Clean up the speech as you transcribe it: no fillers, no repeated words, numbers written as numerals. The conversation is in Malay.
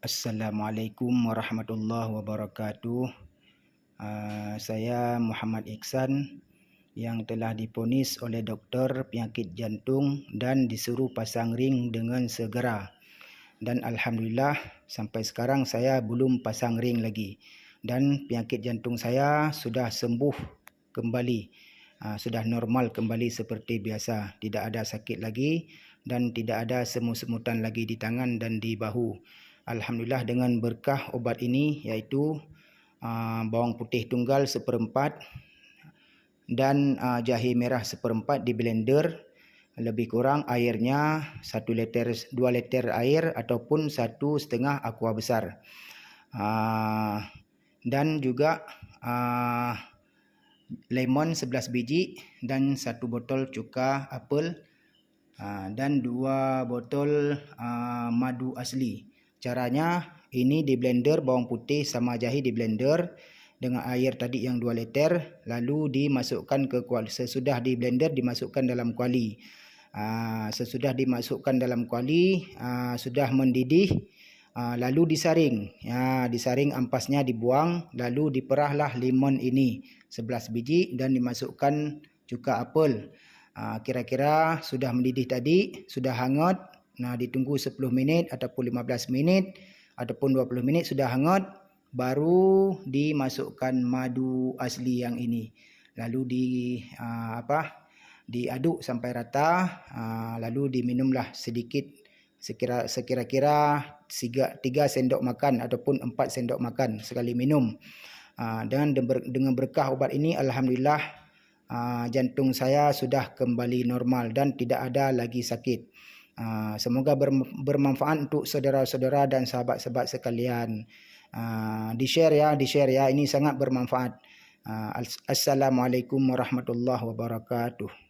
Assalamualaikum warahmatullahi wabarakatuh. Saya Muhammad Iksan yang telah diponis oleh doktor penyakit jantung dan disuruh pasang ring dengan segera. Dan alhamdulillah sampai sekarang saya belum pasang ring lagi. Dan penyakit jantung saya sudah sembuh kembali. Sudah normal kembali seperti biasa. Tidak ada sakit lagi dan tidak ada semut-semutan lagi di tangan dan di bahu. Alhamdulillah dengan berkah obat ini, iaitu bawang putih tunggal 1/4 dan jahe merah 1/4 di blender. Lebih kurang airnya 2 liter air ataupun 1,5 aqua besar. Dan juga lemon 11 biji dan 1 botol cuka apel dan 2 botol madu asli. Caranya ini di blender bawang putih sama jahe di blender dengan air tadi yang 2 liter, lalu dimasukkan ke kuali. Sesudah di blender dimasukkan dalam kuali. Sesudah dimasukkan dalam kuali, sudah mendidih, lalu disaring. Disaring ampasnya dibuang, lalu diperahlah lemon ini 11 biji dan dimasukkan cuka apel. Kira-kira sudah mendidih tadi, sudah hangat. Ditunggu 10 minit ataupun 15 minit ataupun 20 minit sudah hangat, baru dimasukkan madu asli yang ini. Lalu diaduk sampai rata, lalu diminumlah sedikit, sekira-kira 3 sendok makan ataupun 4 sendok makan sekali minum. Dan dengan berkah obat ini, alhamdulillah jantung saya sudah kembali normal dan tidak ada lagi sakit. Semoga bermanfaat untuk saudara-saudara dan sahabat-sahabat sekalian. Di-share ya, ini sangat bermanfaat. Assalamualaikum warahmatullahi wabarakatuh.